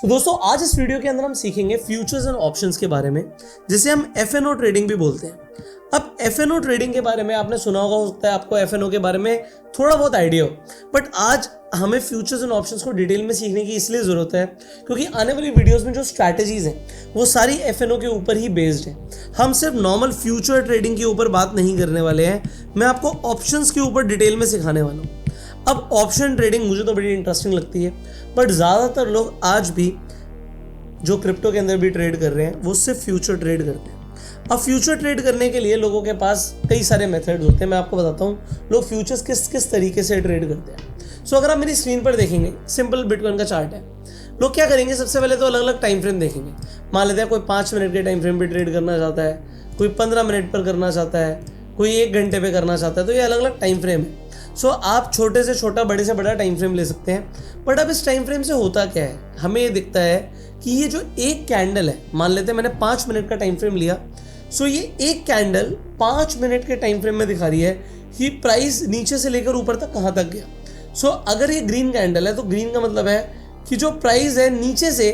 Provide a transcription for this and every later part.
तो दोस्तों आज इस वीडियो के अंदर हम सीखेंगे फ्यूचर्स एंड ऑप्शंस के बारे में, जिसे हम एफएनओ ट्रेडिंग भी बोलते हैं। अब एफएनओ ट्रेडिंग के बारे में आपने सुना होगा, हो सकता है आपको एफएनओ के बारे में थोड़ा बहुत आइडिया हो, बट आज हमें फ्यूचर्स एंड ऑप्शंस को डिटेल में सीखने की इसलिए ज़रूरत है क्योंकि आने वाली वीडियोस में जो स्ट्रैटेजीज हैं वो सारी एफएनओ के ऊपर ही बेस्ड है। हम सिर्फ नॉर्मल फ्यूचर ट्रेडिंग के ऊपर बात नहीं करने वाले हैं, मैं आपको ऑप्शंस के ऊपर डिटेल में सिखाने वाला हूँ। अब ऑप्शन ट्रेडिंग मुझे तो बड़ी इंटरेस्टिंग लगती है, बट ज़्यादातर लोग आज भी जो क्रिप्टो के अंदर भी ट्रेड कर रहे हैं वो सिर्फ फ्यूचर ट्रेड करते हैं। अब फ्यूचर ट्रेड करने के लिए लोगों के पास कई सारे मेथड्स होते हैं। मैं आपको बताता हूँ लोग फ्यूचर्स किस किस तरीके से ट्रेड करते हैं। सो अगर आप मेरी स्क्रीन पर देखेंगे, सिंपल बिटकॉइन का चार्ट है। लोग क्या करेंगे, सबसे पहले तो अलग अलग टाइम फ्रेम देखेंगे। मान लेते हैं कोई 5 मिनट के टाइम फ्रेम पे ट्रेड करना चाहता है, कोई 15 मिनट पर करना चाहता है, कोई 1 घंटे पे करना चाहता है, तो ये अलग अलग टाइम फ्रेम है। सो आप छोटे से छोटा, बड़े से बड़ा टाइम फ्रेम ले सकते हैं। बट अब इस टाइम फ्रेम से होता क्या है, हमें ये दिखता है कि ये जो एक कैंडल है, मान लेते हैं मैंने 5 मिनट का टाइम फ्रेम लिया। सो ये एक कैंडल 5 मिनट के टाइम फ्रेम में दिखा रही है कि प्राइस नीचे से लेकर ऊपर तक कहाँ तक गया। सो अगर ये ग्रीन कैंडल है तो ग्रीन का मतलब है कि जो प्राइस है नीचे से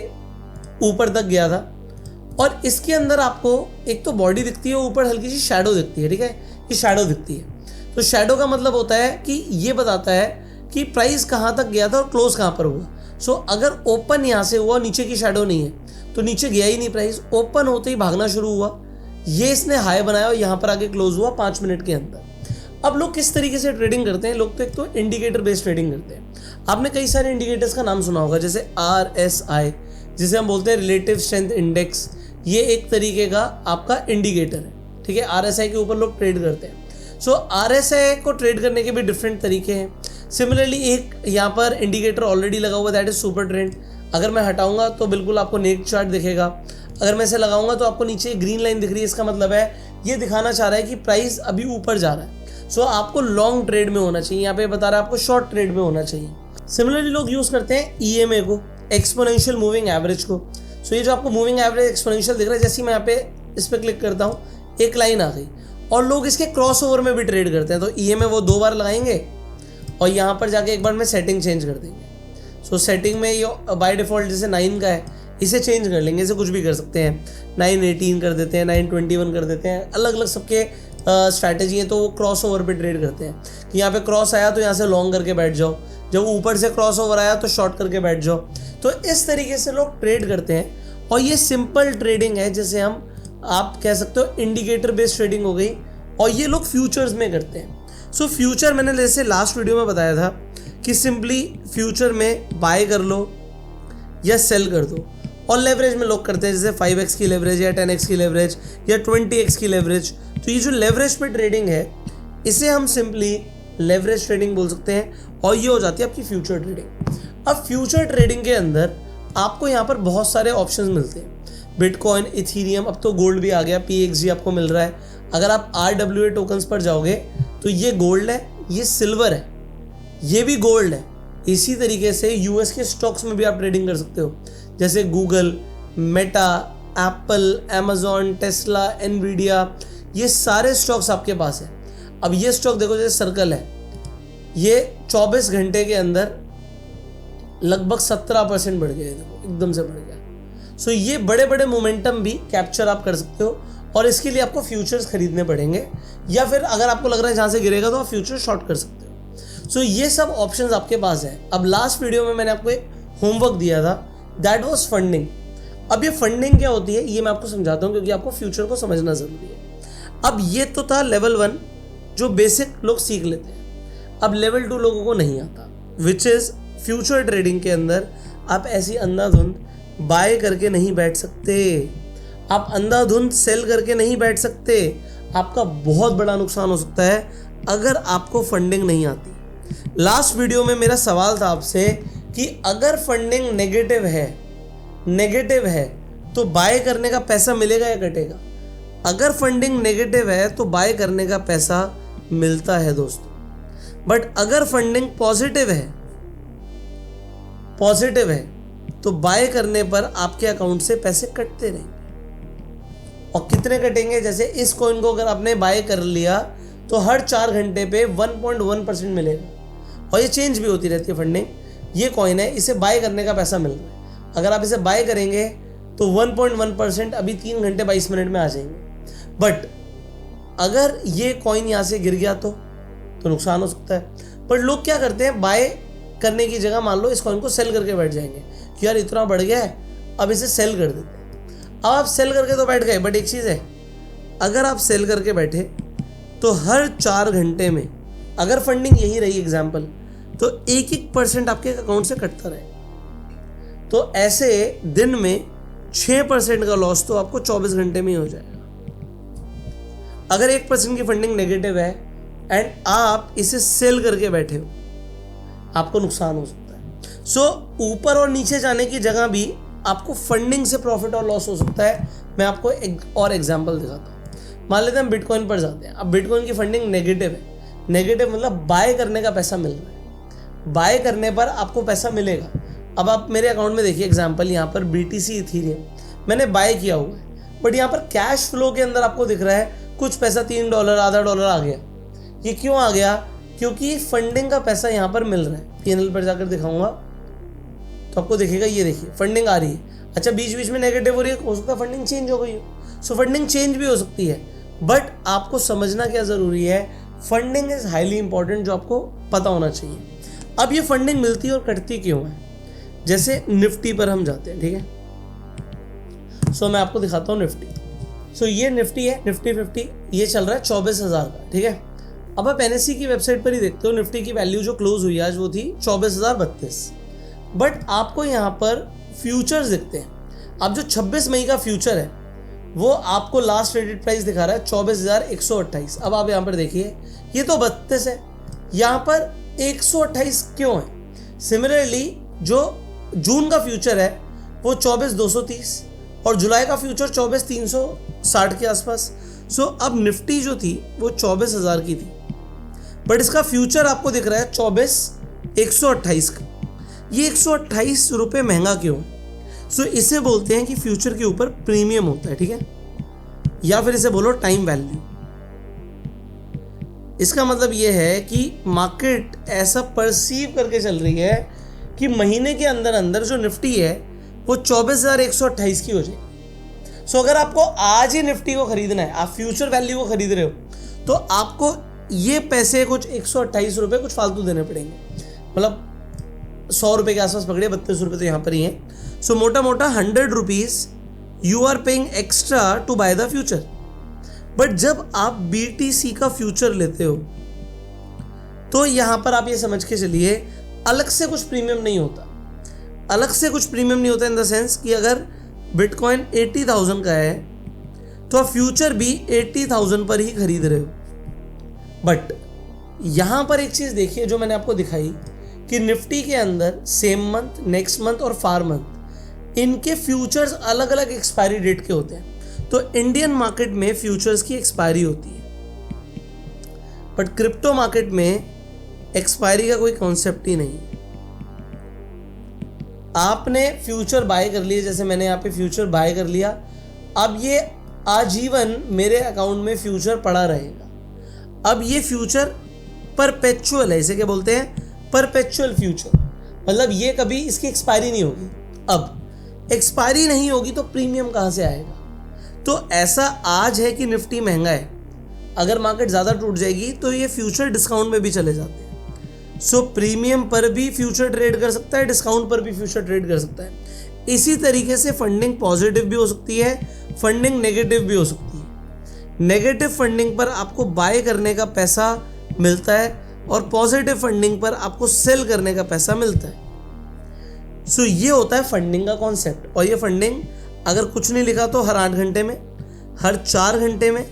ऊपर तक गया था, और इसके अंदर आपको एक तो बॉडी दिखती है, ऊपर हल्की सी शैडो दिखती है। ठीक है, ये शैडो दिखती है। तो शैडो का मतलब होता है कि ये बताता है कि प्राइस कहाँ तक गया था और क्लोज कहाँ पर हुआ। सो अगर ओपन यहाँ से हुआ, नीचे की शैडो नहीं है तो नीचे गया ही नहीं प्राइस, ओपन होते ही भागना शुरू हुआ, ये इसने हाई बनाया और यहाँ पर आगे क्लोज हुआ 5 मिनट के अंदर। अब लोग किस तरीके से ट्रेडिंग करते हैं, लोग तो एक तो इंडिकेटर बेस्ड ट्रेडिंग करते हैं। आपने कई सारे इंडिकेटर्स का नाम सुना होगा, जैसे RSI, जिसे हम बोलते हैं रिलेटिव स्ट्रेंथ इंडेक्स। ये एक तरीके का आपका इंडिकेटर है। ठीक है, RSI के ऊपर लोग ट्रेड करते हैं। सो RSI को ट्रेड करने के भी डिफरेंट तरीके हैं। सिमिलरली एक यहाँ पर इंडिकेटर ऑलरेडी लगा हुआ, दैट इज सुपर ट्रेंड। अगर मैं हटाऊंगा तो बिल्कुल आपको नेक चार्ट दिखेगा। अगर मैं इसे लगाऊंगा तो आपको नीचे ग्रीन लाइन दिख रही है, इसका मतलब है ये दिखाना चाह रहा है कि प्राइस अभी ऊपर जा रहा है। सो आपको लॉन्ग ट्रेड में होना चाहिए, यहाँ पे बता रहा है आपको शॉर्ट ट्रेड में होना चाहिए। सिमिलरली लोग यूज करते हैं EMA को, एक्सपोनेंशियल मूविंग एवरेज को। सो ये जो आपको मूविंग एवरेज एक्सपोनेंशियल दिख रहा है, जैसे मैं यहाँ पे इस पर क्लिक करता हूँ एक लाइन आ गई, और लोग इसके क्रॉस ओवर में भी ट्रेड करते हैं। तो EMA वो 2 बार लगाएंगे और यहाँ पर जाके एक बार में सेटिंग चेंज कर देंगे। सो सेटिंग में ये बाय डिफॉल्ट जैसे 9 का है, इसे चेंज कर लेंगे, इसे कुछ भी कर सकते हैं, 918 कर देते हैं, 921 कर देते हैं, अलग अलग सबके स्ट्रैटेजी है। तो वो क्रॉस ओवर पे ट्रेड करते हैं कि यहाँ पे क्रॉस आया तो यहाँ से लॉन्ग करके बैठ जाओ, जब ऊपर से क्रॉस ओवर आया तो शॉर्ट करके बैठ जाओ। तो इस तरीके से लोग ट्रेड करते हैं, और ये सिंपल ट्रेडिंग है, जैसे हम आप कह सकते हो इंडिकेटर बेस्ड ट्रेडिंग हो गई, और ये लोग फ्यूचर्स में करते हैं। सो फ्यूचर मैंने जैसे लास्ट वीडियो में बताया था कि सिंपली फ्यूचर में बाय कर लो या सेल कर दो, और लेवरेज में लोग करते हैं, जैसे 5x की लेवरेज या 10x की लेवरेज या 20x की लेवरेज। तो ये जो लेवरेज पे ट्रेडिंग है, इसे हम सिंपली लेवरेज ट्रेडिंग बोल सकते हैं, और ये हो जाती है आपकी फ्यूचर ट्रेडिंग। अब फ्यूचर ट्रेडिंग के अंदर आपको यहाँ पर बहुत सारे ऑप्शंस मिलते हैं, बिटकॉइन, इथीरियम, अब तो गोल्ड भी आ गया, PXG आपको मिल रहा है। अगर आप RWA टोकन्स पर जाओगे तो ये गोल्ड है, ये सिल्वर है, ये भी गोल्ड है। इसी तरीके से US के स्टॉक्स में भी आप ट्रेडिंग कर सकते हो, जैसे Google, Meta, Apple, Amazon, Tesla, Nvidia, ये सारे स्टॉक्स आपके पास है। अब ये स्टॉक देखो, जैसे सर्कल है, ये 24 घंटे के अंदर लगभग 17% बढ़ गया, देखो एकदम से बढ़ गया। सो ये बड़े बड़े मोमेंटम भी कैप्चर आप कर सकते हो, और इसके लिए आपको फ्यूचर्स खरीदने पड़ेंगे, या फिर अगर आपको लग रहा है जहाँ से गिरेगा तो आप फ्यूचर शॉर्ट कर सकते हो। सो ये सब ऑप्शंस आपके पास है। अब लास्ट वीडियो में मैंने आपको एक होमवर्क दिया था, दैट वाज फंडिंग। अब ये फंडिंग क्या होती है ये मैं आपको समझाता हूँ, क्योंकि आपको फ्यूचर को समझना ज़रूरी है। अब ये तो था लेवल 1 जो बेसिक लोग सीख लेते हैं। अब लेवल 2 लोगों को नहीं आता, विच इज़ फ्यूचर ट्रेडिंग के अंदर आप ऐसी अंधाधुंध बाय करके नहीं बैठ सकते, आप अंधाधुंध सेल करके नहीं बैठ सकते। आपका बहुत बड़ा नुकसान हो सकता है अगर आपको फंडिंग नहीं आती। लास्ट वीडियो में मेरा सवाल था आपसे कि अगर फंडिंग नेगेटिव है तो बाय करने का पैसा मिलेगा या घटेगा। अगर फंडिंग नेगेटिव है तो बाय करने का पैसा मिलता है दोस्तों, बट अगर फंडिंग पॉजिटिव है तो बाय करने पर आपके अकाउंट से पैसे कटते रहेंगे। और कितने कटेंगे, जैसे इस कॉइन को अगर आपने बाय कर लिया तो हर 4 घंटे पे 1.1% मिलेगा, और ये चेंज भी होती रहती है फंडिंग। ये कॉइन है, इसे बाय करने का पैसा मिल रहा है, अगर आप इसे बाय करेंगे तो 1.1% अभी 3 घंटे 22 मिनट में आ जाएंगे। बट अगर ये कॉइन यहाँ से गिर गया तो नुकसान हो सकता है। पर लोग क्या करते हैं, बाय करने की जगह मान लो इस कॉइन को सेल करके बैठ जाएंगे कि यार इतना बढ़ गया है, अब इसे सेल कर देते हैं। अब आप सेल करके तो बैठ गए, बट एक चीज़ है, अगर आप सेल करके बैठे तो हर 4 घंटे में अगर फंडिंग यही रही एग्जाम्पल, तो 1% आपके अकाउंट से कटता रहे। तो ऐसे दिन में 6% का लॉस तो आपको 24 घंटे में ही हो जाएगा। अगर 1% की फंडिंग नेगेटिव है एंड आप इसे सेल करके बैठे हो, आपको नुकसान हो सकता है। सो ऊपर और नीचे जाने की जगह भी आपको फंडिंग से प्रॉफिट और लॉस हो सकता है। मैं आपको एक और एग्जांपल दिखाता हूँ। मान लेते हैं हम बिटकॉइन पर जाते हैं। अब बिटकॉइन की फंडिंग नेगेटिव है। नेगेटिव मतलब बाय करने का पैसा मिल रहा है, बाय करने पर आपको पैसा मिलेगा। अब आप मेरे अकाउंट में देखिए एग्जांपल, यहाँ पर BTC इथीरियम मैंने बाय किया हुआ है, बट यहाँ पर कैश फ्लो के अंदर आपको दिख रहा है कुछ पैसा $3 आधा डॉलर आ गया। ये क्यों आ गया? क्योंकि फंडिंग का पैसा यहाँ पर मिल रहा है। PNL पर जाकर दिखाऊंगा तो आपको दिखेगा, ये देखिए फंडिंग आ रही है। अच्छा, बीच बीच में नेगेटिव हो रही है, हो सकता है फंडिंग चेंज हो गई हो। सो फंडिंग चेंज भी हो सकती है, बट आपको समझना क्या ज़रूरी है, फंडिंग इज़ हाईली इंपॉर्टेंट, जो आपको पता होना चाहिए। अब ये फंडिंग मिलती है और कटती क्यों है? जैसे निफ्टी पर हम जाते हैं, ठीक है। सो मैं आपको दिखाता हूँ निफ्टी। सो ये निफ्टी है, निफ्टी 50, ये चल रहा है 24,000 का, ठीक है। अब आप NSE की वेबसाइट पर ही देखते हो, निफ्टी की वैल्यू जो क्लोज हुई आज वो थी 24,032। बट आपको यहाँ पर फ्यूचर्स दिखते हैं। अब जो 26 मई का फ्यूचर है वो आपको लास्ट ट्रेडेड प्राइस दिखा रहा है 24,128। अब आप यहाँ पर देखिए, ये तो 32 है, यहाँ पर 128 क्यों है? सिमिलरली जो जून का फ्यूचर है वो 24,230 और जुलाई का फ्यूचर 24,360 के आसपास। सो अब निफ्टी जो थी वो 24,000 की थी, बट इसका फ्यूचर आपको दिख रहा है 24,128 का। ये 128 रुपये महंगा क्यों? सो इसे बोलते हैं कि फ्यूचर के ऊपर प्रीमियम होता है, ठीक है, या फिर इसे बोलो टाइम वैल्यू। इसका मतलब ये है कि मार्केट ऐसा परसीव करके चल रही है कि महीने के अंदर अंदर जो निफ्टी है वो 24,128 की हो जाएगी। सो अगर आपको आज ही निफ्टी को खरीदना है, आप फ्यूचर वैल्यू को खरीद रहे हो, तो आपको ये पैसे कुछ 128 रुपये कुछ फालतू देने पड़ेंगे। मतलब 100 रुपये के आसपास पकड़िए, 32 रुपये तो यहाँ पर ही हैं। सो मोटा मोटा 100 rupees you are paying extra to buy the future. But जब आप BTC का फ्यूचर लेते हो तो यहाँ पर आप ये समझ के चलिए अलग से कुछ प्रीमियम नहीं होता। अलग से कुछ प्रीमियम नहीं होता इन द सेंस कि अगर बिटकॉइन 80,000 का है तो आप फ्यूचर भी 80,000 पर ही खरीद रहे हो। बट यहाँ पर एक चीज़ देखिए जो मैंने आपको दिखाई कि निफ्टी के अंदर सेम मंथ, नेक्स्ट मंथ और फार मंथ, इनके फ्यूचर्स अलग अलग एक्सपायरी डेट के होते हैं। तो इंडियन मार्केट में फ्यूचर्स की एक्सपायरी होती है, बट क्रिप्टो मार्केट में एक्सपायरी का कोई कॉन्सेप्ट ही नहीं है। आपने फ्यूचर बाय कर लिए, जैसे मैंने यहाँ पे फ्यूचर बाय कर लिया, अब ये आजीवन मेरे अकाउंट में फ्यूचर पड़ा रहेगा। अब ये फ्यूचर परपेचुअल है, इसे क्या बोलते हैं? परपेचुअल फ्यूचर, मतलब ये कभी इसकी एक्सपायरी नहीं होगी। अब एक्सपायरी नहीं होगी तो प्रीमियम कहाँ से आएगा? तो ऐसा आज है कि निफ्टी महंगा है, अगर मार्केट ज़्यादा टूट जाएगी तो ये फ्यूचर डिस्काउंट में भी चले जाते हैं। सो प्रीमियम पर भी फ्यूचर ट्रेड कर सकता है, डिस्काउंट पर भी फ्यूचर ट्रेड कर सकता है। इसी तरीके से फंडिंग पॉजिटिव भी हो सकती है, फंडिंग नेगेटिव भी हो सकती है। नेगेटिव फंडिंग पर आपको बाय करने का पैसा मिलता है और पॉजिटिव फंडिंग पर आपको सेल करने का पैसा मिलता है। सो ये होता है फंडिंग का कॉन्सेप्ट। और ये फंडिंग अगर कुछ नहीं लिखा तो हर 8 घंटे में, हर 4 घंटे में,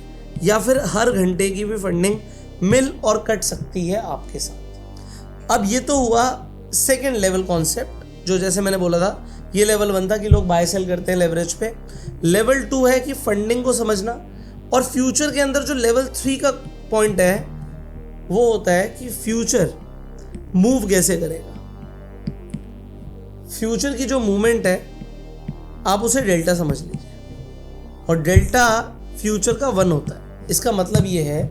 या फिर हर घंटे की भी फंडिंग मिल और कट सकती है आपके साथ। अब ये तो हुआ सेकेंड लेवल कॉन्सेप्ट, जो जैसे मैंने बोला था ये लेवल 1 था कि लोग बाय सेल करते हैं लेवरेज पे। लेवल 2 है कि फंडिंग को समझना, और फ्यूचर के अंदर जो लेवल 3 का पॉइंट है वो होता है कि फ्यूचर मूव कैसे करेगा। फ्यूचर की जो मूवमेंट है आप उसे डेल्टा समझ लीजिए, और डेल्टा फ्यूचर का 1 होता है। इसका मतलब ये है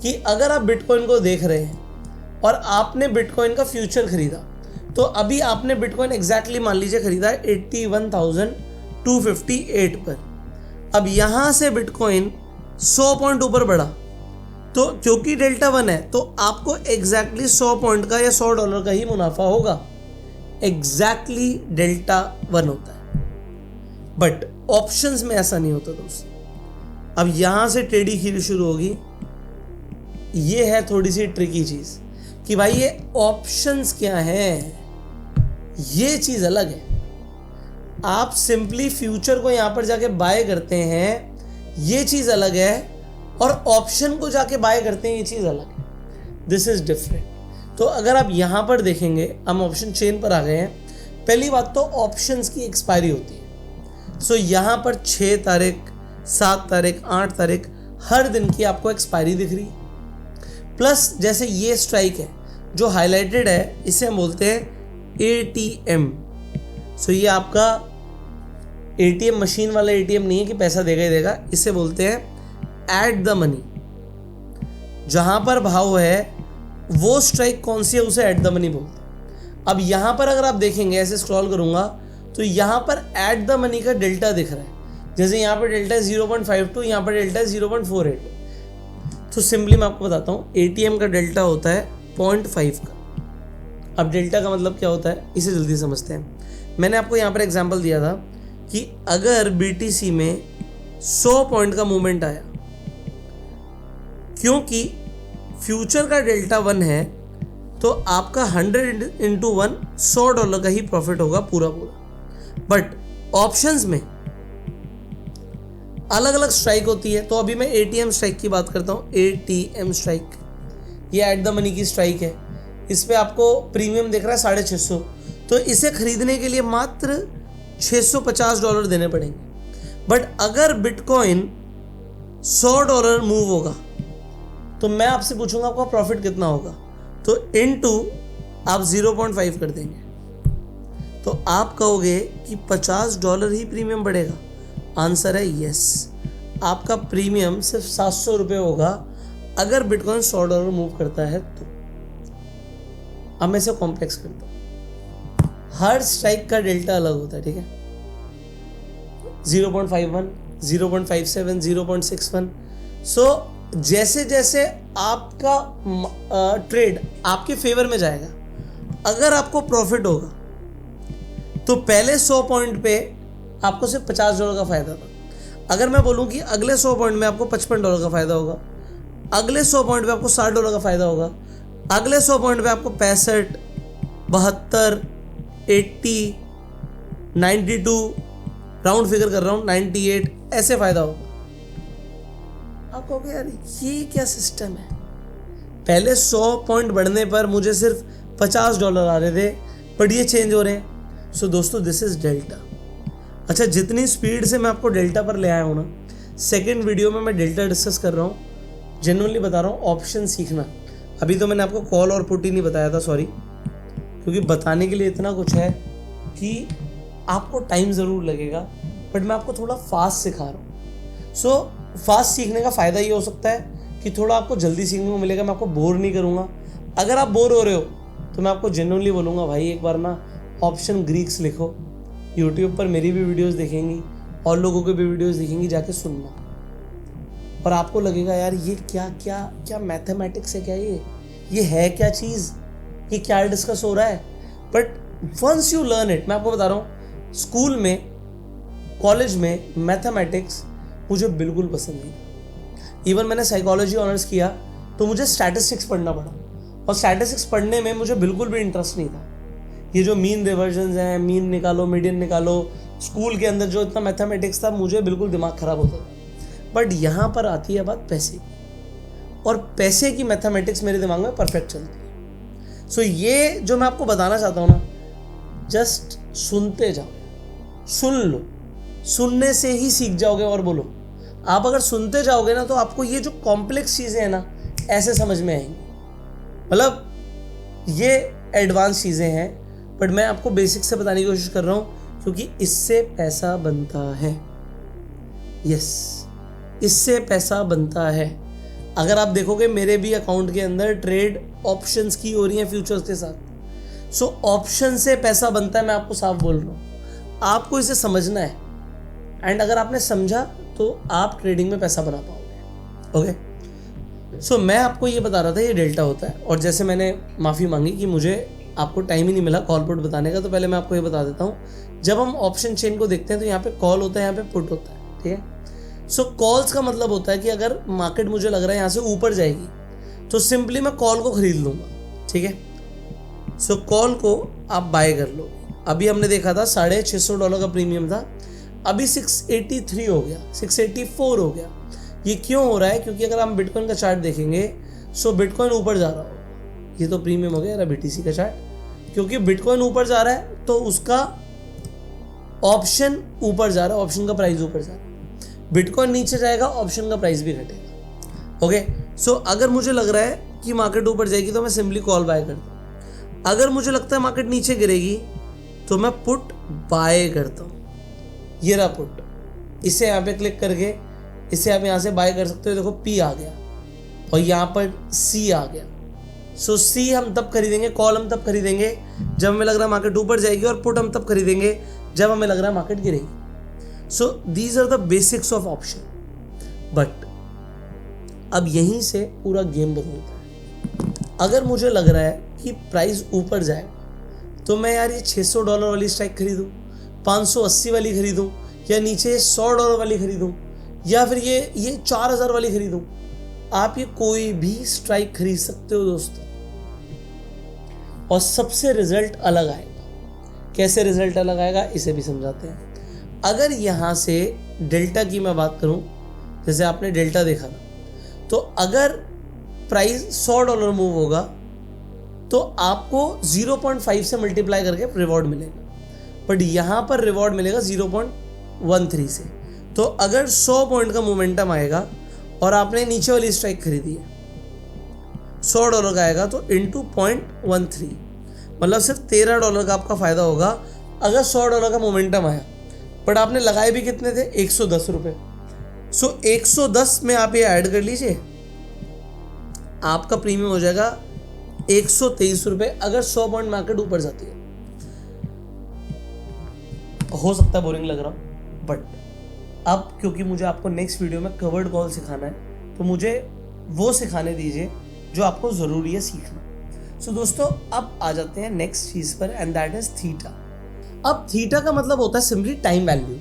कि अगर आप बिटकॉइन को देख रहे हैं और आपने बिटकॉइन का फ्यूचर खरीदा, तो अभी आपने बिटकॉइन एग्जैक्टली मान लीजिए खरीदा है 81,258 पर। अब यहां से बिटकॉइन 100 पॉइंट ऊपर बढ़ा, तो क्योंकि डेल्टा 1 है तो आपको एग्जैक्टली 100 पॉइंट का या $100 का ही मुनाफा होगा। एग्जैक्टली डेल्टा 1 होता है, बट ऑप्शंस में ऐसा नहीं होता दोस्तों। अब यहां से टेढ़ी खीर शुरू होगी। ये है थोड़ी सी ट्रिकी चीज कि भाई ये ऑप्शंस क्या है, ये चीज अलग है। आप सिंपली फ्यूचर को यहां पर जाके बाय करते हैं, ये चीज अलग है, और ऑप्शन को जाके बाय करते हैं, ये चीज अलग है। This is different. तो अगर आप यहां पर देखेंगे, हम ऑप्शन चेन पर आ गए हैं। पहली बात तो ऑप्शंस की एक्सपायरी होती है। सो यहां पर 6 तारीख, 7 तारीख, 8 तारीख हर दिन की आपको एक्सपायरी दिख रही है। प्लस जैसे ये स्ट्राइक है जो हाईलाइटेड है, इसे हम बोलते हैं ATM। सो ये आपका ATM मशीन वाला ATM नहीं है कि पैसा देगा ही देगा, इसे बोलते हैं एट द मनी। जहां पर भाव है वो स्ट्राइक कौन सी है, उसे एट द मनी बोलते हैं। अब यहां पर अगर आप देखेंगे, ऐसे स्क्रॉल करूंगा तो यहां पर एट द मनी का डेल्टा दिख रहा है। जैसे यहां पर डेल्टा है 0.52, यहां पर डेल्टा है 0.48। तो सिंपली मैं आपको बताता हूं, ATM का डेल्टा होता है 0.5 का। अब डेल्टा का मतलब क्या होता है, इसे जल्दी समझते हैं। मैंने आपको यहाँ पर एग्जांपल दिया था कि अगर BTC में 100 पॉइंट का मूवमेंट आया, क्योंकि फ्यूचर का डेल्टा 1 है, तो आपका 100 into 1 $100 का ही प्रॉफिट होगा पूरा पूरा। बट ऑप्शंस में अलग अलग स्ट्राइक होती है। तो अभी मैं ATM स्ट्राइक की बात करता हूँ। ATM स्ट्राइक, ये एट द मनी की स्ट्राइक है। इस पे आपको प्रीमियम दिख रहा है 650, तो इसे खरीदने के लिए मात्र $650 देने पड़ेंगे। बट अगर बिटकॉइन $100 मूव होगा तो मैं आपसे पूछूंगा आपका प्रॉफिट कितना होगा, तो इनटू आप 0.5 कर देंगे, तो आप कहोगे कि $50 ही प्रीमियम बढ़ेगा। आंसर है यस, आपका प्रीमियम सिर्फ ₹700 होगा अगर बिटकॉइन $100 मूव करता है तो। अब मैं इसे कॉम्प्लेक्स करता हूं। हर स्ट्राइक का डेल्टा अलग होता है, ठीक है। 0.51, 0.57, 0.61। सो जैसे जैसे आपका ट्रेड आपके फेवर में जाएगा, अगर आपको प्रॉफिट होगा तो पहले 100 पॉइंट पे आपको सिर्फ $50 का फायदा था। अगर मैं बोलूं कि अगले 100 पॉइंट में आपको $55 का फायदा होगा, अगले 100 पॉइंट पे आपको $60 का फायदा होगा, अगले 100 पॉइंट पे आपको 65, 72, 80, 92, राउंड फिगर कर रहा हूं, 98 ऐसे फायदा होगा। आप कहोगे यार ये क्या सिस्टम है, पहले 100 पॉइंट बढ़ने पर मुझे सिर्फ $50 आ रहे थे, बट ये चेंज हो रहे हैं। सो दोस्तों, दिस इज डेल्टा। अच्छा, जितनी स्पीड से मैं आपको डेल्टा पर ले आया हूँ ना, सेकेंड वीडियो में मैं डेल्टा डिस्कस कर रहा हूँ। जेन्युइनली बता रहा हूँ, ऑप्शन सीखना। अभी तो मैंने आपको कॉल और पुट ही नहीं बताया था, सॉरी, क्योंकि बताने के लिए इतना कुछ है कि आपको टाइम ज़रूर लगेगा, बट मैं आपको थोड़ा फास्ट सिखा रहा हूँ। सो फास्ट सीखने का फ़ायदा ये हो सकता है कि थोड़ा आपको जल्दी सीखने को मिलेगा, मैं आपको बोर नहीं करूँगा। अगर आप बोर हो रहे हो तो मैं आपको जेन्युइनली बोलूँगा, भाई एक बार ना ऑप्शन ग्रीक्स लिखो, यूट्यूब पर मेरी भी वीडियोस देखेंगी और लोगों के भी वीडियोस देखेंगी, जाके सुनना, और आपको लगेगा यार ये क्या क्या क्या मैथमेटिक्स है, क्या ये है क्या चीज़, ये क्या डिस्कस हो रहा है। But once you learn it, मैं आपको बता रहा हूँ, स्कूल में, कॉलेज में मैथमेटिक्स मुझे बिल्कुल पसंद नहीं था। इवन मैंने साइकोलॉजी ऑनर्स किया तो मुझे स्टैटिस्टिक्स पढ़ना पड़ा, और स्टैटिस्टिक्स पढ़ने में मुझे बिल्कुल भी इंटरेस्ट नहीं था। ये जो मीन रिवर्जन्स हैं, मीन निकालो, मीडियन निकालो, स्कूल के अंदर जो इतना मैथमेटिक्स था, मुझे बिल्कुल दिमाग खराब होता था। बट यहाँ पर आती है बात पैसे की, और पैसे की मैथमेटिक्स मेरे दिमाग में परफेक्ट चलती है। सो ये जो मैं आपको बताना चाहता हूँ ना, जस्ट सुनते जाओ, सुन लो, सुनने से ही सीख जाओगे। और बोलो, आप अगर सुनते जाओगे ना तो आपको ये जो कॉम्प्लेक्स चीज़ें हैं ना, ऐसे समझ में आएंगी। मतलब ये एडवांस चीज़ें हैं, बट मैं आपको बेसिक से बताने की कोशिश कर रहा हूँ, क्योंकि इससे पैसा बनता है। यस, इससे पैसा बनता है। अगर आप देखोगे मेरे भी अकाउंट के अंदर ट्रेड ऑप्शंस की हो रही हैं फ्यूचर्स के साथ। सो ऑप्शन से पैसा बनता है, मैं आपको साफ बोल रहा हूँ, आपको इसे समझना है। एंड अगर आपने समझा तो आप ट्रेडिंग में पैसा बना पाओगे। ओके, सो मैं आपको ये बता रहा था ये डेल्टा होता है। और जैसे मैंने माफ़ी मांगी कि मुझे आपको टाइम ही नहीं मिला कॉल पुट बताने का, तो पहले मैं आपको ये बता देता हूँ, जब हम ऑप्शन चेन को देखते हैं तो यहाँ पे कॉल होता है, यहाँ पे पुट होता है, ठीक है। सो कॉल्स का मतलब होता है कि अगर मार्केट मुझे लग रहा है यहाँ से ऊपर जाएगी तो सिंपली मैं कॉल को खरीद लूँगा, ठीक है। सो कॉल को आप बाय कर लो। अभी हमने देखा था $650 का प्रीमियम था, अभी 683 हो गया, 684 हो गया। ये क्यों हो रहा है? क्योंकि अगर हम बिटकॉइन का चार्ट देखेंगे सो बिटकॉइन ऊपर जा रहा होगा। ये तो प्रीमियम हो गया BTC का चार्ट, क्योंकि बिटकॉइन ऊपर जा रहा है तो उसका ऑप्शन ऊपर जा रहा है, ऑप्शन का प्राइस ऊपर जा रहा है। बिटकॉइन नीचे जाएगा, ऑप्शन का प्राइस भी घटेगा। ओके, सो अगर मुझे लग रहा है कि मार्केट ऊपर जाएगी तो मैं सिंपली कॉल बाय करता हूँ। अगर मुझे लगता है मार्केट नीचे गिरेगी तो मैं पुट बाय करता हूँ। ये रहा पुट, इसे यहाँ पे क्लिक करके इसे आप यहाँ से बाय कर सकते हो। देखो P आ गया और यहाँ पर C आ गया। सो C हम तब खरीदेंगे, कॉल हम तब खरीदेंगे जब हमें लग रहा है मार्केट ऊपर जाएगी, और पुट हम तब खरीदेंगे जब हमें लग रहा है मार्केट गिरेगी। So these are the basics of option. But अब यहीं से पूरा गेम बदलता है। अगर मुझे लग रहा है कि प्राइस ऊपर जाएगा तो मैं यार ये $600 वाली स्ट्राइक खरीदूं, 580 वाली खरीदूं, या नीचे $100 वाली खरीदूं, या फिर ये 4000 वाली खरीदूं। आप ये कोई भी स्ट्राइक खरीद सकते हो दोस्तों, और सबसे रिजल्ट अलग आएगा। कैसे रिजल्ट अलग आएगा इसे भी समझाते हैं। अगर यहाँ से डेल्टा की मैं बात करूँ, जैसे आपने डेल्टा देखा था, तो अगर प्राइस $100 मूव होगा तो आपको 0.5 से मल्टीप्लाई करके रिवॉर्ड मिलेगा, बट यहाँ पर रिवॉर्ड मिलेगा 0.13 से। तो अगर 100 पॉइंट का मोमेंटम आएगा और आपने नीचे वाली स्ट्राइक खरीदी है, $100 का आएगा तो इंटू 0.13, मतलब सिर्फ $13 का आपका फायदा होगा अगर $100 का मोमेंटम आया। बट आपने लगाए भी कितने थे? 110 रुपये। सो 110 में आप ये ऐड कर लीजिए, आपका प्रीमियम हो जाएगा 123 रुपये अगर 100 पॉइंट मार्केट ऊपर जाती है। हो सकता है बोरिंग लग रहा हो, बट अब क्योंकि मुझे आपको नेक्स्ट वीडियो में कवर्ड कॉल सिखाना है तो मुझे वो सिखाने दीजिए जो आपको ज़रूरी है सीखना। सो दोस्तों अब आ जाते हैं नेक्स्ट चीज़ पर, एंड दैट इज़ थीटा। अब थीटा का मतलब होता है सिंपली टाइम वैल्यू।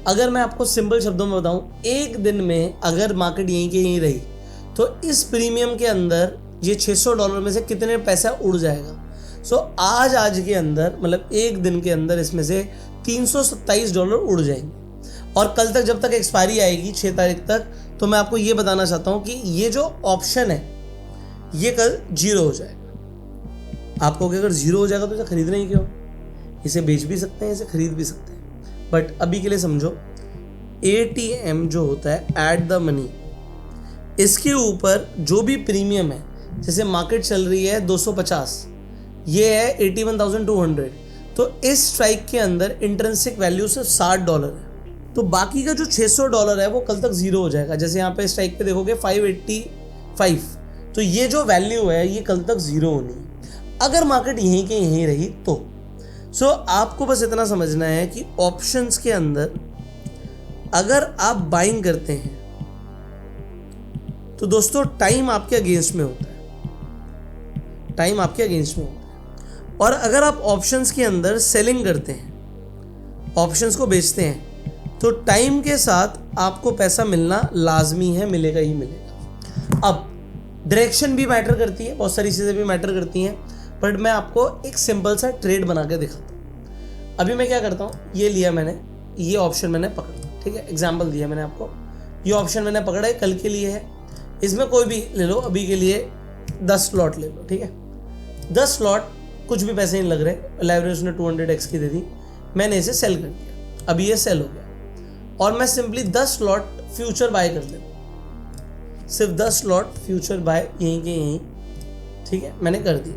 अगर मैं आपको सिंपल शब्दों में बताऊं, एक दिन में अगर मार्केट यहीं के यहीं रही तो इस प्रीमियम के अंदर ये $600 में से कितने पैसा उड़ जाएगा। सो आज के अंदर, मतलब एक दिन के अंदर इसमें से $327 उड़ जाएंगे। और कल तक जब तक एक्सपायरी आएगी 6 तारीख तक, तो मैं आपको ये बताना चाहता हूँ कि ये जो ऑप्शन है ये कल 0 हो जाएगा। आपको अगर 0 हो जाएगा तो इसे खरीदना ही क्यों? इसे बेच भी सकते हैं, इसे खरीद भी सकते हैं। बट अभी के लिए समझो, ATM जो होता है एट द मनी, इसके ऊपर जो भी प्रीमियम है, जैसे मार्केट चल रही है 250, ये है 81,200, तो इस स्ट्राइक के अंदर इंट्रिंसिक वैल्यू सिर्फ $60 है। तो बाकी का जो $600 है वो कल तक 0 हो जाएगा। जैसे यहाँ पे स्ट्राइक पे देखोगे 585, तो ये जो वैल्यू है ये कल तक 0 होनी है अगर मार्केट यहीं के यहीं रही तो। सो आपको बस इतना समझना है कि ऑप्शंस के अंदर अगर आप बाइंग करते हैं तो दोस्तों टाइम आपके अगेंस्ट में होता है, टाइम आपके अगेंस्ट में होता है। और अगर आप ऑप्शंस के अंदर सेलिंग करते हैं, ऑप्शंस को बेचते हैं, तो टाइम के साथ आपको पैसा मिलना लाजमी है, मिलेगा ही मिलेगा। अब डायरेक्शन भी मैटर करती है, बहुत सारी चीज़ें भी मैटर करती हैं, बट मैं आपको एक सिंपल सा ट्रेड बना के दिखाता हूँ। अभी मैं क्या करता हूँ, ये लिया मैंने, ये ऑप्शन मैंने पकड़ा, ठीक है, एग्जाम्पल दिया मैंने आपको, ये ऑप्शन मैंने पकड़ा है, कल के लिए है, इसमें कोई भी ले लो, अभी के लिए 10 स्लॉट ले लो, ठीक है। 10 स्लॉट कुछ भी पैसे नहीं लग रहे, लाइब्रेरी ने 200x की दे दी, मैंने इसे सेल कर दिया, अभी ये सेल हो गया, और मैं सिंपली 10 स्लॉट फ्यूचर बाय कर लेता हूँ, सिर्फ 10 स्लॉट फ्यूचर बाय यहीं के यहीं, ठीक है, मैंने कर दी।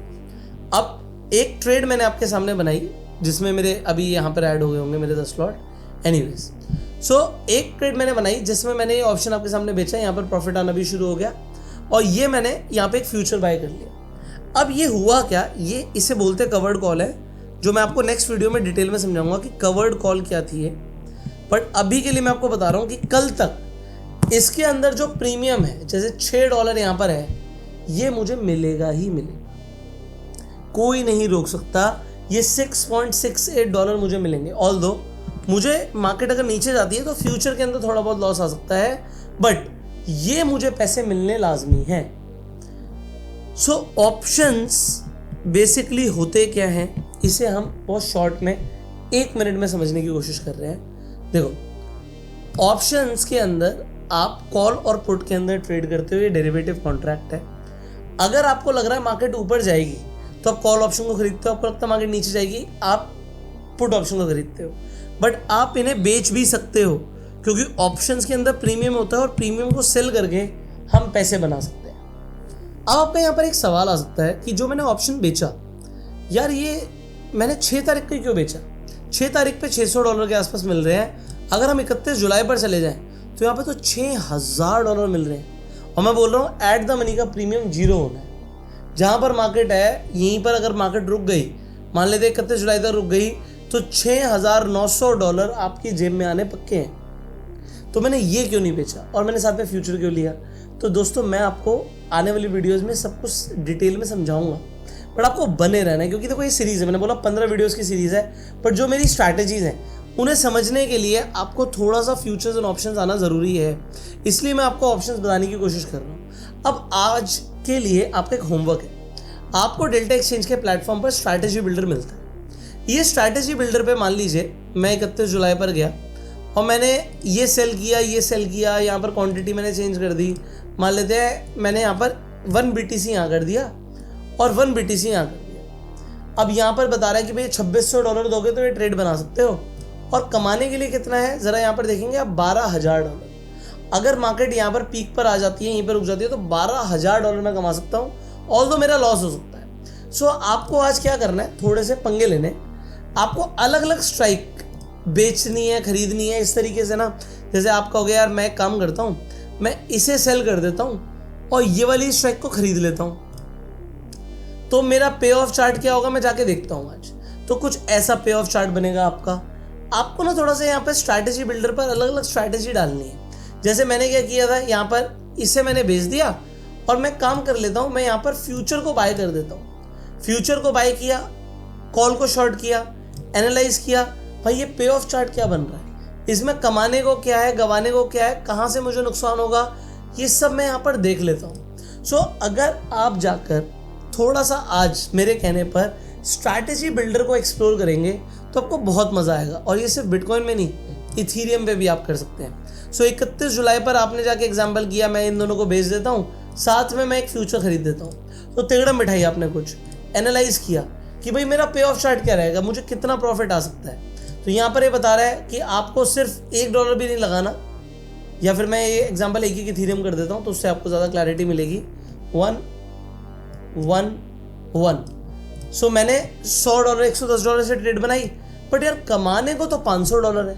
अब एक ट्रेड मैंने आपके सामने बनाई जिसमें मेरे अभी यहाँ पर ऐड हो गए होंगे मेरे 10 स्लॉट। एनीवेज, सो एक ट्रेड मैंने बनाई जिसमें मैंने ये ऑप्शन आपके सामने बेचा, यहाँ पर प्रॉफिट आना भी शुरू हो गया, और ये मैंने यहाँ पे एक फ्यूचर बाय कर लिया। अब ये हुआ क्या, ये इसे बोलते कवर्ड कॉल है, जो मैं आपको नेक्स्ट वीडियो में डिटेल में समझाऊंगा कि कवर्ड कॉल क्या थी है। बट अभी के लिए मैं आपको बता रहा हूँ कि कल तक इसके अंदर जो प्रीमियम है, जैसे $6 यहाँ पर है, ये मुझे मिलेगा ही मिलेगा, कोई नहीं रोक सकता। ये $6.68 मुझे मिलेंगे। ऑल्दो मुझे मार्केट अगर नीचे जाती है तो फ्यूचर के अंदर थोड़ा बहुत लॉस आ सकता है, बट ये मुझे पैसे मिलने लाजमी हैं। सो ऑप्शंस बेसिकली होते क्या हैं, इसे हम बहुत शॉर्ट में 1 मिनट में समझने की कोशिश कर रहे हैं। देखो, ऑप्शंस के अंदर आप कॉल और पुट के अंदर ट्रेड करते हो, ये डेरिवेटिव कॉन्ट्रैक्ट है। अगर आपको लग रहा है मार्केट ऊपर जाएगी तो आप कॉल ऑप्शन को खरीदते हो, आपको लगता है मार्केट नीचे जाएगी आप पुट ऑप्शन को खरीदते हो। बट आप इन्हें बेच भी सकते हो, क्योंकि ऑप्शंस के अंदर प्रीमियम होता है और प्रीमियम को सेल करके हम पैसे बना सकते हैं। अब आपका यहाँ पर एक सवाल आ सकता है कि जो मैंने ऑप्शन बेचा, यार ये मैंने 6 तारीख को क्यों बेचा? 6 तारीख पे $600 के आसपास मिल रहे हैं। अगर हम 31 जुलाई पर चले जाएं तो यहाँ पे तो $6000 मिल रहे हैं। और मैं बोल रहा हूँ एट द मनी का प्रीमियम 0 होना है। जहाँ पर मार्केट है, यहीं पर अगर मार्केट रुक गई, मान लेते 31 जुलाई तक रुक गई, तो $6900 आपकी जेब में आने पक्के हैं। तो मैंने ये क्यों नहीं बेचा और मैंने साथ में फ्यूचर क्यों लिया? तो दोस्तों, मैं आपको आने वाली वीडियोज़ में सब कुछ डिटेल में समझाऊंगा, बट आपको बने रहना है, क्योंकि देखो ये सीरीज़ है, मैंने बोला 15 वीडियोज़ की सीरीज़ है, बट जो मेरी स्ट्रैटेजीज़ हैं उन्हें समझने के लिए आपको थोड़ा सा फ्यूचर्स एंड ऑप्शंस आना ज़रूरी है। इसलिए मैं आपको ऑप्शंस बताने की कोशिश कर रहा हूँ। अब आज के लिए आपका एक होमवर्क है, आपको डेल्टा एक्सचेंज के प्लेटफॉर्म पर स्ट्रैटेजी बिल्डर मिलता है। ये स्ट्रैटेजी बिल्डर पे मान लीजिए मैं 31 जुलाई पर गया और मैंने ये सेल किया, यहाँ पर क्वांटिटी मैंने चेंज कर दी। मान लेते हैं मैंने यहाँ पर 1 BTC यहाँ कर दिया और 1 BTC यहाँ कर दिया। अब यहाँ पर बता रहा है कि भाई $2600 दोगे तो ये ट्रेड बना सकते हो, और कमाने के लिए कितना है ज़रा यहाँ पर देखेंगे आप, $12000। अगर मार्केट यहाँ पर पीक पर आ जाती है, यहीं पर रुक जाती है, तो $12000 मैं कमा सकता हूँ, ऑल्दो मेरा लॉस हो सकता है। सो आपको आज क्या करना है, थोड़े से पंगे लेने, आपको अलग अलग स्ट्राइक बेचनी है, खरीदनी है, इस तरीके से ना। जैसे आप कहोगे यार मैं एक काम करता हूँ, मैं इसे सेल कर देता हूँ और ये वाली स्ट्राइक को खरीद लेता हूँ, तो मेरा पे ऑफ चार्ट क्या होगा मैं जाके देखता हूँ आज। तो कुछ ऐसा पे ऑफ चार्ट बनेगा आपका। आपको ना थोड़ा सा यहाँ पर स्ट्रैटेजी बिल्डर पर अलग अलग स्ट्रैटेजी डालनी है। जैसे मैंने क्या किया था, यहाँ पर इसे मैंने बेच दिया और मैं काम कर लेता हूँ, मैं यहाँ पर फ्यूचर को बाय कर देता हूँ। फ्यूचर को बाय किया, कॉल को शॉर्ट किया, एनालाइज किया, भाई ये पे ऑफ चार्ट क्या बन रहा है, इसमें कमाने को क्या है, गंवाने को क्या है, कहाँ से मुझे नुकसान होगा, ये सब मैं यहाँ पर देख लेता हूँ। सो अगर आप जाकर थोड़ा सा आज मेरे कहने पर स्ट्रैटेजी बिल्डर को एक्सप्लोर करेंगे तो आपको बहुत मज़ा आएगा। और ये सिर्फ बिटकॉइन में नहीं, इथीरियम पे भी आप कर सकते हैं। सो 31 जुलाई पर आपने जाके एग्जाम्पल किया, मैं इन दोनों को बेच देता हूँ, साथ में मैं एक फ्यूचर खरीद देता हूँ, तो तिगड़म बिठाई आपने कुछ एनालाइज किया कि भाई मेरा पे ऑफ चार्ट क्या रहेगा, मुझे कितना प्रॉफिट आ सकता है। तो यहाँ पर ये बता रहा है कि आपको सिर्फ $1 भी नहीं लगाना, या फिर मैं ये एग्जाम्पल एक ही इथीरियम कर देता हूँ तो उससे आपको ज़्यादा क्लैरिटी मिलेगी। 1 1 1। सो मैंने $100 $110 से ट्रेड बनाई, बट यार कमाने को तो $500 है,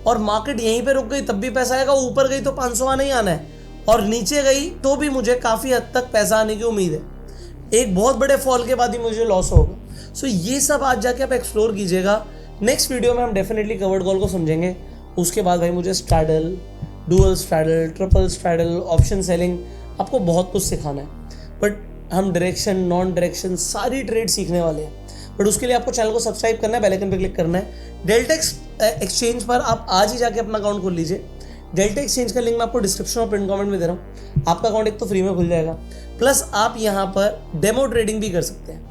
और मार्केट यहीं पे रुक गई तब भी पैसा आएगा, ऊपर गई तो 500 आना ही आना है, और नीचे गई तो भी मुझे काफ़ी हद तक पैसा आने की उम्मीद है। एक बहुत बड़े फॉल के बाद ही मुझे लॉस होगा। सो ये सब आज जाके आप एक्सप्लोर कीजिएगा। नेक्स्ट वीडियो में हम डेफिनेटली कवर्ड कॉल को समझेंगे। उसके बाद भाई मुझे straddle, dual straddle, triple straddle, option selling, आपको बहुत कुछ सिखाना है। बट हम डायरेक्शन, नॉन डायरेक्शन, सारी ट्रेड सीखने वाले हैं। बट उसके लिए आपको चैनल को सब्सक्राइब करना है, बेल आइकन पे क्लिक करना है। डेल्टा एक्सचेंज पर आप आज ही जाके अपना अकाउंट खोल लीजिए। डेल्टा एक्सचेंज का लिंक मैं आपको डिस्क्रिप्शन और पिन कमेंट में दे रहा हूँ। आपका अकाउंट एक तो फ्री में खुल जाएगा, प्लस आप यहाँ पर डेमो ट्रेडिंग भी कर सकते हैं,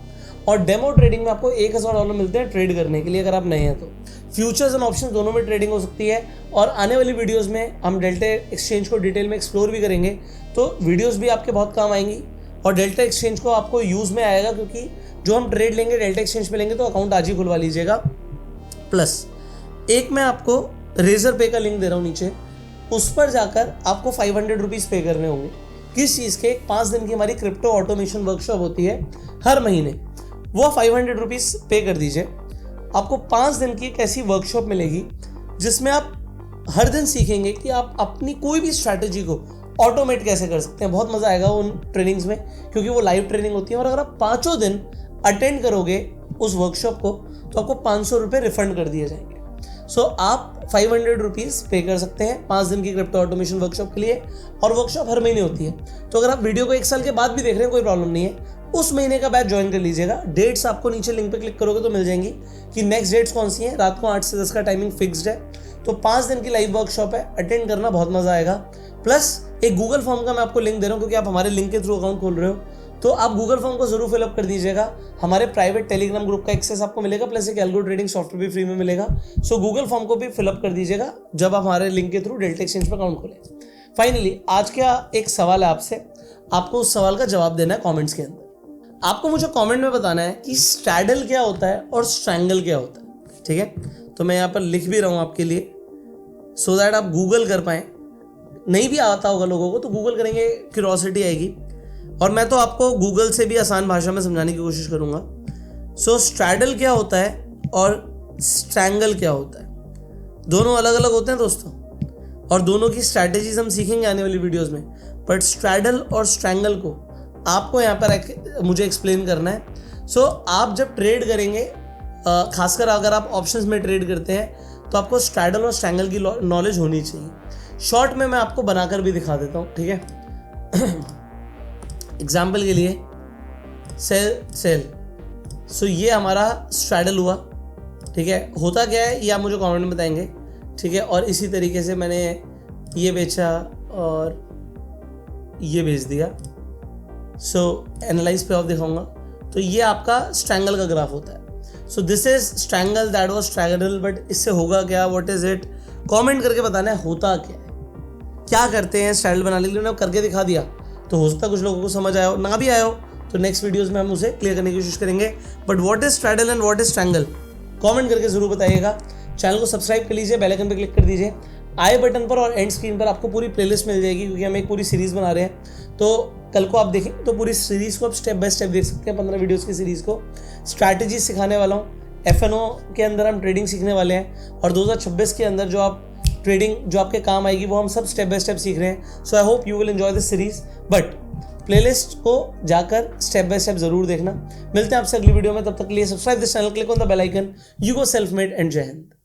और डेमो ट्रेडिंग में आपको $1000 मिलते हैं ट्रेड करने के लिए अगर आप नए हैं तो। फ्यूचर्स एंड ऑप्शंस दोनों में ट्रेडिंग हो सकती है, और आने वाली वीडियोस में हम डेल्टा एक्सचेंज को डिटेल में एक्सप्लोर भी करेंगे, तो वीडियोस भी आपके बहुत काम आएंगी और डेल्टा एक्सचेंज को आपको यूज़ में आएगा, क्योंकि जो हम ट्रेड लेंगे डेल्टा एक्सचेंज पे लेंगे तो अकाउंट आज ही खुलवा लीजिएगा। प्लस एक मैं आपको रेजर पे का लिंक दे रहा हूँ नीचे, उस पर जाकर आपको 500 रुपीज़ पे करने होंगे। किस चीज़ के? 5 दिन की हमारी क्रिप्टो ऑटोमेशन वर्कशॉप होती है हर महीने, वो 500 रुपीज़ पे कर दीजिए। आपको 5 दिन की एक ऐसी वर्कशॉप मिलेगी जिसमें आप हर दिन सीखेंगे कि आप अपनी कोई भी स्ट्रैटेजी को ऑटोमेट कैसे कर सकते हैं। बहुत मज़ा आएगा उन ट्रेनिंग्स में, क्योंकि वो लाइव ट्रेनिंग होती है। और अगर आप 5 दिन अटेंड करोगे उस वर्कशॉप को तो आपको 500 रुपये रिफंड कर दिए जाएंगे। सो आप 500 रुपीज़ पे कर सकते हैं 5 दिन की क्रिप्टो ऑटोमेशन वर्कशॉप के लिए। और वर्कशॉप हर महीने होती है, तो अगर आप वीडियो को 1 साल के बाद भी देख रहे हैं कोई प्रॉब्लम नहीं है, उस महीने का बैच ज्वाइन कर लीजिएगा। डेट्स आपको नीचे लिंक पे क्लिक करोगे तो मिल जाएंगी कि नेक्स्ट डेट्स कौन सी हैं। रात को 8 से 10 का टाइमिंग फिक्स्ड है, तो 5 दिन की लाइव वर्कशॉप है, अटेंड करना, बहुत मजा आएगा। प्लस एक गूगल फॉर्म का मैं आपको लिंक दे रहा हूँ, क्योंकि आप हमारे लिंक के थ्रू अकाउंट खोल रहे हो, तो आप गूगल फॉर्म को जरूर फिलअप कर दीजिएगा। हमारे प्राइवेट टेलीग्राम ग्रुप का एक्सेस आपको मिलेगा, प्लस एक एल्गो ट्रेडिंग सॉफ्टवेयर भी फ्री में मिलेगा। सो गूगल फॉर्म को भी फिलअप कर दीजिएगा जब आप हमारे लिंक के थ्रू डेल्टा एक्सचेंज पर अकाउंट खोलें। फाइनली आज का एक सवाल है आपसे, आपको उस सवाल का जवाब देना है कॉमेंट्स के अंदर। आपको मुझे कमेंट में बताना है कि स्ट्रैडल क्या होता है और स्ट्रैंगल क्या होता है, ठीक है। तो मैं यहाँ पर लिख भी रहा हूँ आपके लिए, सो दैट आप गूगल कर पाएँ। नहीं भी आता होगा लोगों को तो गूगल करेंगे, क्यूरोसिटी आएगी। और मैं तो आपको गूगल से भी आसान भाषा में समझाने की कोशिश करूँगा। सो स्ट्रैडल क्या होता है और स्ट्रैंगल क्या होता है, दोनों अलग अलग होते हैं दोस्तों, और दोनों की स्ट्रैटेजीज हम सीखेंगे आने वाली वीडियोज़ में। बट स्ट्रैडल और स्ट्रैंगल को आपको यहाँ पर मुझे एक्सप्लेन करना है। सो आप जब ट्रेड करेंगे, खासकर अगर आप ऑप्शंस में ट्रेड करते हैं, तो आपको स्ट्रैडल और स्ट्रैंगल की नॉलेज होनी चाहिए। शॉर्ट में मैं आपको बनाकर भी दिखा देता हूँ, ठीक है। एग्जाम्पल के लिए सेल। सो ये हमारा स्ट्रैडल हुआ, ठीक है। होता क्या है ये आप मुझे कमेंट में बताएंगे, ठीक है। और इसी तरीके से मैंने ये बेचा और ये बेच दिया। सो एनालाइज पे ऑफ दिखाऊंगा, तो ये आपका स्ट्रैंगल का ग्राफ होता है। So this is struggle, that was struggle. But इससे होगा क्या, व्हाट इज इट, कमेंट करके बताना है होता क्या है, क्या करते हैं स्ट्रैडल बनाने के लिए। मैंने करके दिखा दिया, तो हो सकता है कुछ लोगों को समझ आया हो, ना भी आया हो तो नेक्स्ट वीडियोस में हम उसे क्लियर करने की कोशिश करेंगे। But what is straddle and what is strangle, comment करके जरूर बताइएगा। चैनल को सब्सक्राइब कर लीजिए, बेल आइकन पर क्लिक कर दीजिए। आई बटन पर और एंड स्क्रीन पर आपको पूरी प्लेलिस्ट मिल जाएगी, क्योंकि हम एक पूरी सीरीज़ बना रहे हैं। तो कल को आप देखें तो पूरी सीरीज़ को आप स्टेप बाय स्टेप देख सकते हैं। 15 वीडियोस की सीरीज़ को स्ट्रैटेजी सिखाने वाला हूँ। FNO के अंदर हम ट्रेडिंग सीखने वाले हैं, और 2026 के अंदर जो आप ट्रेडिंग जो आपके काम आएगी वो हम सब स्टेप बाय स्टेप सीख रहे हैं। So I hope you will enjoy this series. But playlist को जाकर स्टेप बाय स्टेप जरूर देखना। मिलते हैं आपसे अगली वीडियो में, तब तक के लिए subscribe this channel, click on the bell icon. You go self made and जय हिंद।